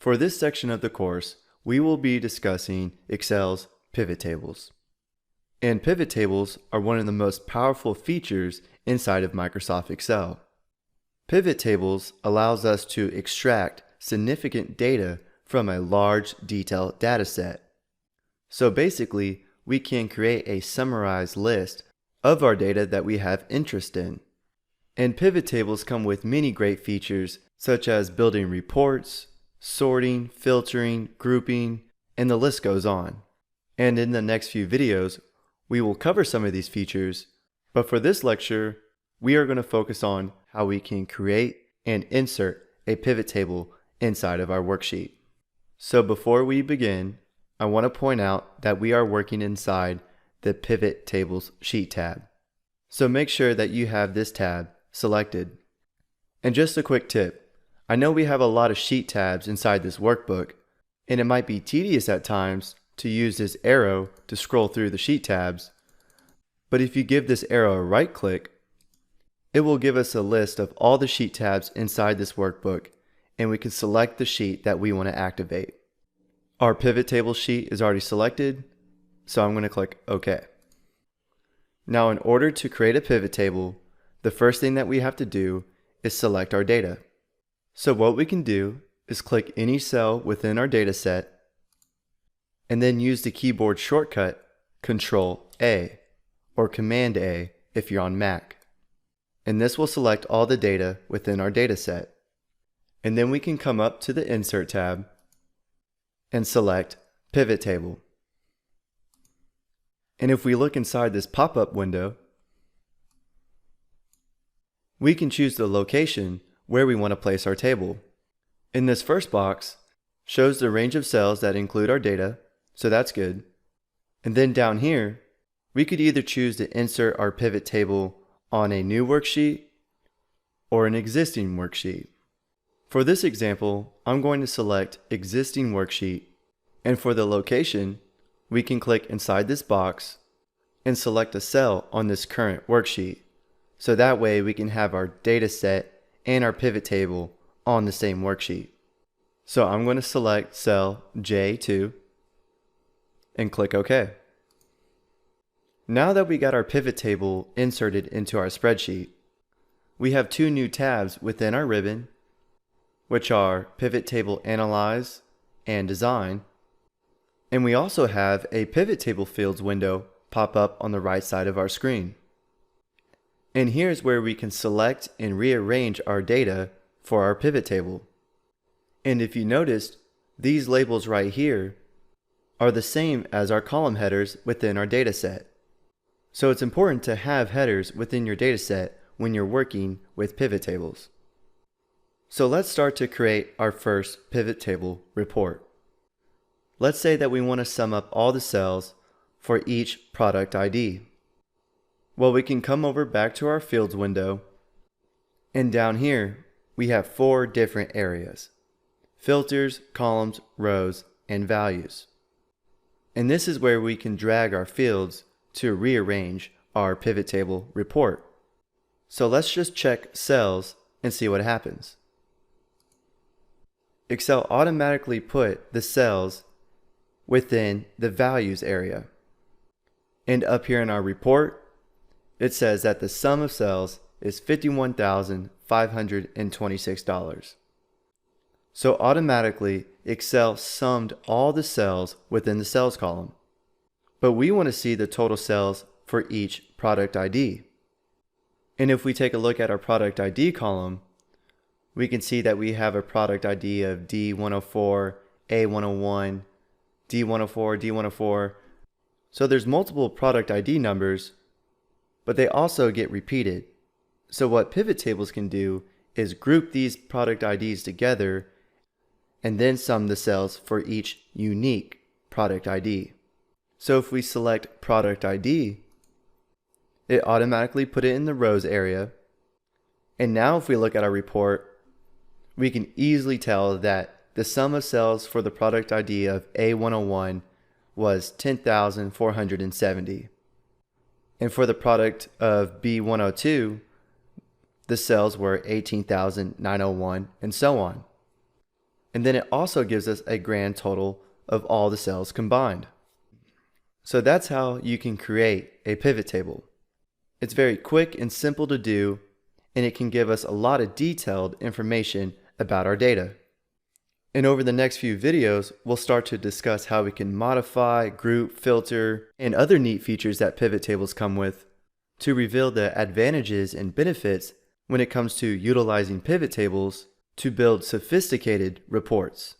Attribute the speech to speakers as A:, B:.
A: For this section of the course, we will be discussing Excel's pivot tables. And pivot tables are one of the most powerful features inside of Microsoft Excel. Pivot tables allows us to extract significant data from a large detailed data set. So basically, we can create a summarized list of our data that we have interest in. And pivot tables come with many great features such as building reports, sorting, filtering, grouping, and the list goes on. And in the next few videos, we will cover some of these features, but for this lecture, we are going to focus on how we can create and insert a pivot table inside of our worksheet. So before we begin, I want to point out that we are working inside the Pivot Tables Sheet tab. So make sure that you have this tab selected. And just a quick tip, I know we have a lot of sheet tabs inside this workbook, and it might be tedious at times to use this arrow to scroll through the sheet tabs, but if you give this arrow a right click, it will give us a list of all the sheet tabs inside this workbook, and we can select the sheet that we want to activate. Our pivot table sheet is already selected, so I'm going to click OK. Now in order to create a pivot table, the first thing that we have to do is select our data. So what we can do is click any cell within our data set and then use the keyboard shortcut Control-A or Command-A if you're on Mac. And this will select all the data within our data set. And then we can come up to the Insert tab and select Pivot Table. And if we look inside this pop-up window, we can choose the location where we want to place our table. In this first box, shows the range of cells that include our data, so that's good. And then down here, we could either choose to insert our pivot table on a new worksheet or an existing worksheet. For this example, I'm going to select Existing Worksheet, and for the location, we can click inside this box and select a cell on this current worksheet. So that way we can have our data set and our pivot table on the same worksheet. So I'm going to select cell J2 and click OK. Now that we got our pivot table inserted into our spreadsheet, we have two new tabs within our ribbon, which are Pivot Table Analyze and Design. And we also have a Pivot Table Fields window pop up on the right side of our screen. And here's where we can select and rearrange our data for our pivot table. And if you noticed, these labels right here are the same as our column headers within our data set. So it's important to have headers within your data set when you're working with pivot tables. So let's start to create our first pivot table report. Let's say that we want to sum up all the cells for each product ID. Well, we can come over back to our fields window, and down here we have four different areas: filters, columns, rows, and values. And this is where we can drag our fields to rearrange our pivot table report. So let's just check cells and see what happens. Excel automatically put the cells within the values area. And up here in our report, it says that the sum of cells is $51,526. So automatically, Excel summed all the cells within the cells column. But we want to see the total cells for each product ID. And if we take a look at our product ID column, we can see that we have a product ID of D104, A101, D104, D104. So there's multiple product ID numbers, but they also get repeated. So what pivot tables can do is group these product IDs together and then sum the cells for each unique product ID. So if we select product ID, it automatically put it in the rows area. And now if we look at our report, we can easily tell that the sum of cells for the product ID of A101 was 10,470. And for the product of B102, the cells were 18,901, and so on. and then it also gives us a grand total of all the cells combined. So that's how you can create a pivot table. It's very quick and simple to do, and it can give us a lot of detailed information about our data. And over the next few videos, we'll start to discuss how we can modify, group, filter, and other neat features that pivot tables come with to reveal the advantages and benefits when it comes to utilizing pivot tables to build sophisticated reports.